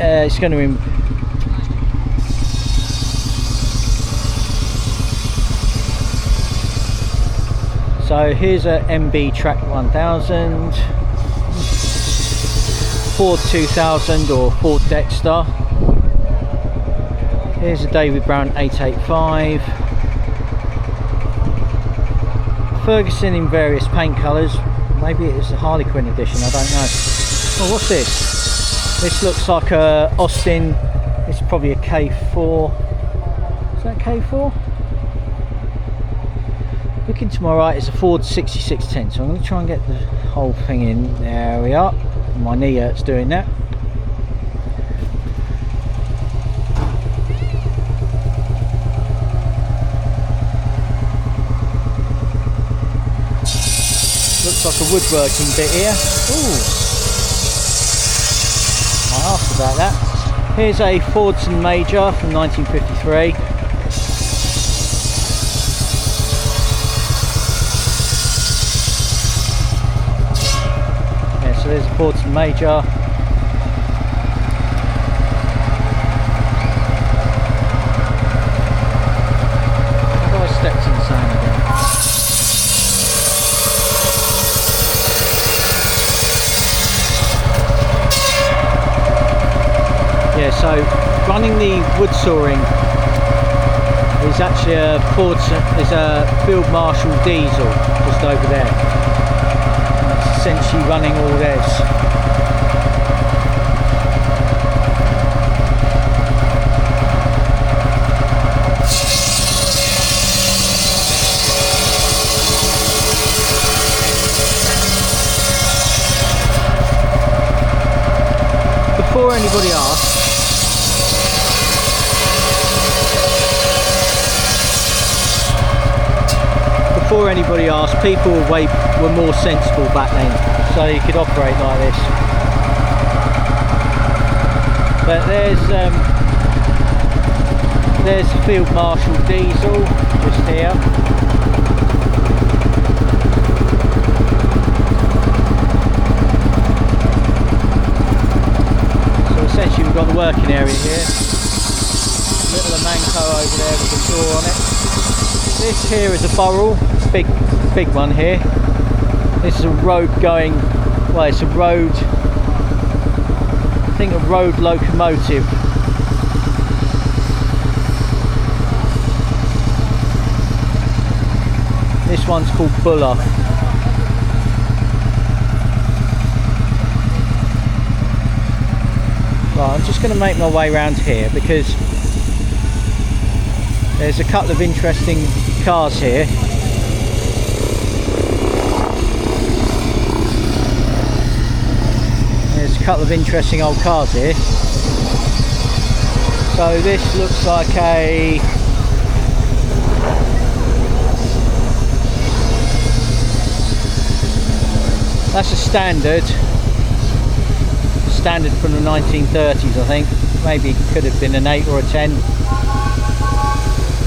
it's going to so here's a MB Tractor 1000, Ford 2000 or Ford Dexter. Here's a David Brown 885. Ferguson in various paint colours. Maybe it is the Harlequin edition, I don't know. Oh, what's this? This looks like a Austin. It's probably a K4. Is that K4? Looking to my right is a Ford 6610. So I'm going to try and get the whole thing in. There we are. My knee hurts doing that. Looks like a woodworking bit here. Ooh. I asked about that. Here's a Fordson Major from 1953. Yeah, so there's a Fordson Major. How do I step to the sound again? Yeah, so running the wood sawing is actually a Field Marshal diesel just over there. And it's essentially running all this. Before anybody asks, people were more sensible back then, so you could operate like this. But there's the Field Marshal diesel just here. So essentially we've got the working area here. Little Amanco over there with the door on it. This here is a burrel. Big one here. This is a road going, well, it's a road, I think a road locomotive. This one's called Buller. Right, I'm just going to make my way around here because there's a couple of interesting cars here. There's a couple of interesting old cars here. So this looks like that's a standard from the 1930s, I think. Maybe it could have been an 8 or a 10.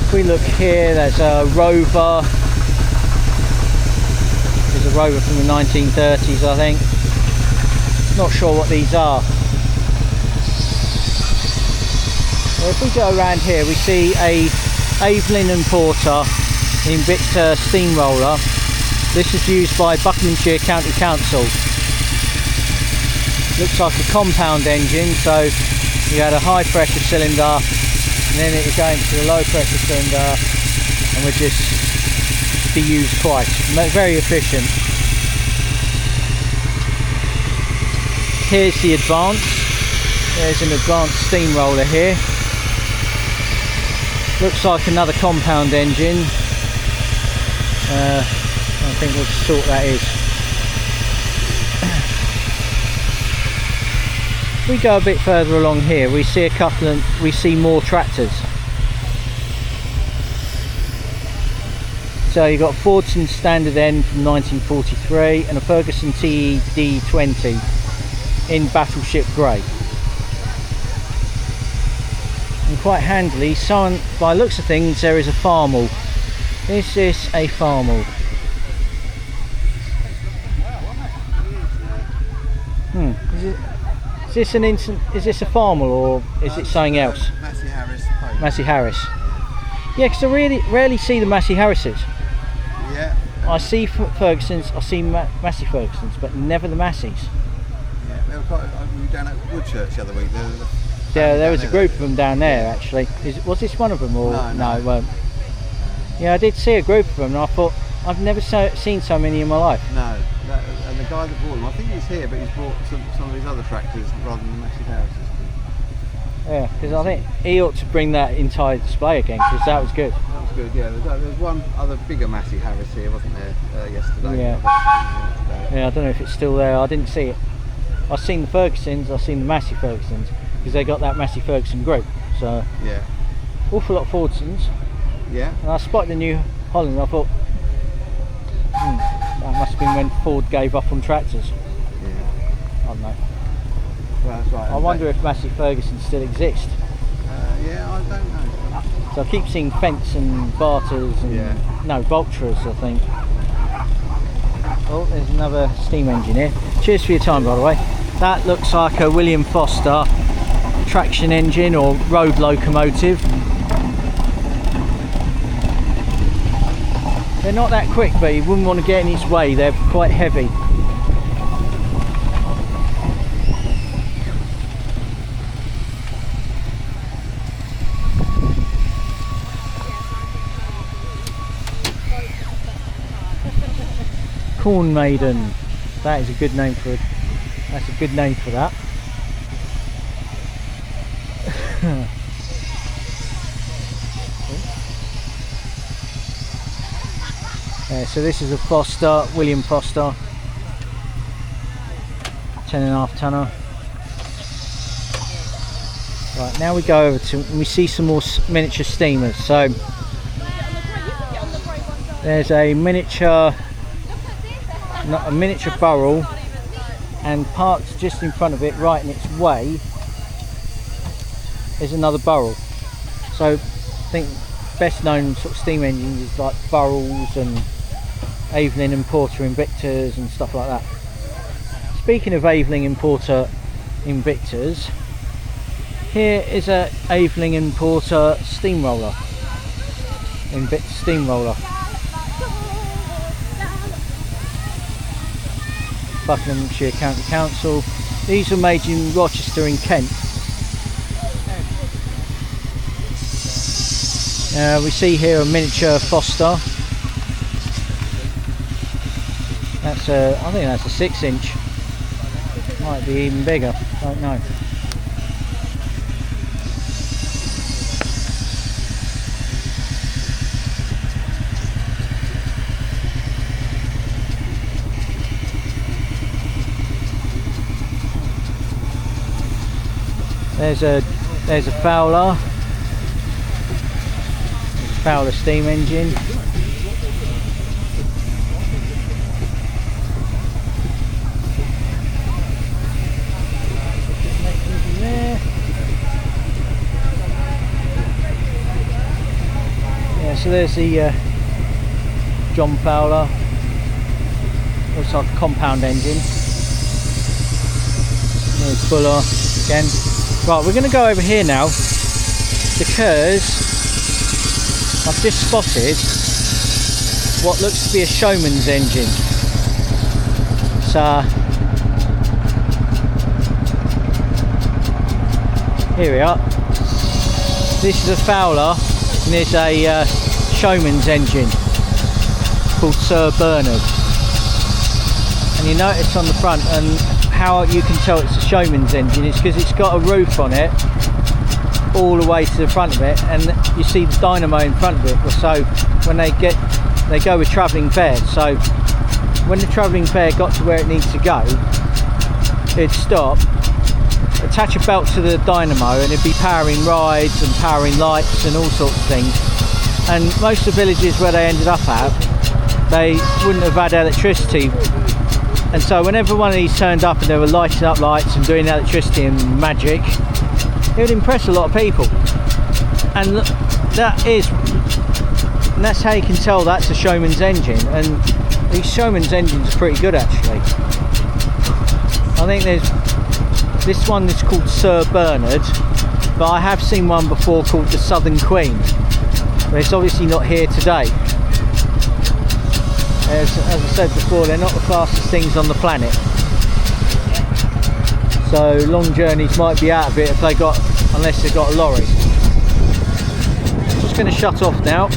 If we look here, there's a Rover. There's a Rover from the 1930s, I think. Not sure what these are. Well, if we go around here, we see a Evelyn and Porter Invicta steamroller. This is used by Buckinghamshire County Council. Looks like a compound engine, so you had a high pressure cylinder and then it would go into the low pressure cylinder and would just be used twice. Very efficient. Here's the Advance. There's an Advanced steamroller here. Looks like another compound engine. I think what sort that is. If we go a bit further along here, we see more tractors. So you've got Fordson Standard N from 1943 and a Ferguson TD20 in battleship grey. And quite handily, by looks of things, there is a Farmall. This is a Farmall. Is it? Is this an instant? Is this a farmer or is it something else? Massey Harris. Pony. Massey Harris. Yeah, because I really rarely see the Massey Harrises. Yeah. I see Fergusons, I see Massey Fergusons, but never the Masseys. Yeah, they were quite. We were down at Woodchurch the other week. There was a group of them down there actually. Was this one of them or no? It weren't. Yeah, I did see a group of them, and I thought I've never seen so many in my life. No, and the guy that bought them, I think he's here, but he's bought some of his other tractors rather than the Massey Harrises. Yeah, because I think he ought to bring that entire display again, because that was good. That was good, yeah. There's one other bigger Massey Harris here, wasn't there, yesterday? Yeah. Yeah, I don't know if it's still there. I didn't see it. I've seen the Fergusons, I've seen the Massey Fergusons, because they got that Massey Ferguson group. So yeah, awful lot of Fordsons. Yeah. And I spotted the New Holland. I thought, that must have been when Ford gave up on tractors. Yeah. I don't know. Well, that's right. I wonder if Massey Ferguson still exists. Yeah, I don't know. So I keep seeing Fence and Barters and no, Vultures, I think. Oh, there's another steam engine here. Cheers for your time, by the way. That looks like a William Foster traction engine or road locomotive. They're not that quick, but you wouldn't want to get in its way. They're quite heavy. Corn Maiden. That is a good name for it. That's a good name for that. Yeah, so this is a Foster, William Foster, 10.5 tonner. Right, now we go over to, we see some more miniature steamers. So there's a miniature Burrell, and parked just in front of it, right in its way, is another Burrell. So I think best known sort of steam engines is like Burrells and Aveling and Porter Invictors and stuff like that. Speaking of Aveling and Porter Invictors, here is a Aveling and Porter steamroller, Invicta steamroller. Buckinghamshire County Council. These were made in Rochester in Kent. We see here a miniature Foster. That's I think that's a 6-inch. Might be even bigger. Don't know. There's a Fowler steam engine. Yeah, so there's the John Fowler. Looks like a compound engine. There's Buller again. Right, we're going to go over here now because I've just spotted what looks to be a Showman's engine. So here we are. This is a Fowler and there's a Showman's engine called Sir Bernard. And you notice on the front, and how you can tell it's a Showman's engine is because it's got a roof on it all the way to the front of it, and you see the dynamo in front of it. So when they go with travelling fares, so when the travelling fare got to where it needs to go, it'd stop, attach a belt to the dynamo, and it'd be powering rides and powering lights and all sorts of things. And most of the villages where they ended up at, they wouldn't have had electricity. And so whenever one of these turned up and they were lighting up lights and doing electricity and magic, it would impress a lot of people. And that's how you can tell that's a Showman's engine. And these Showman's engines are pretty good actually. I think there's This one is called Sir Bernard, but I have seen one before called the Southern Queen, but it's obviously not here today. As I said before, they're not the fastest things on the planet, so long journeys might be out of it unless they've got a lorry. Just going to shut off now.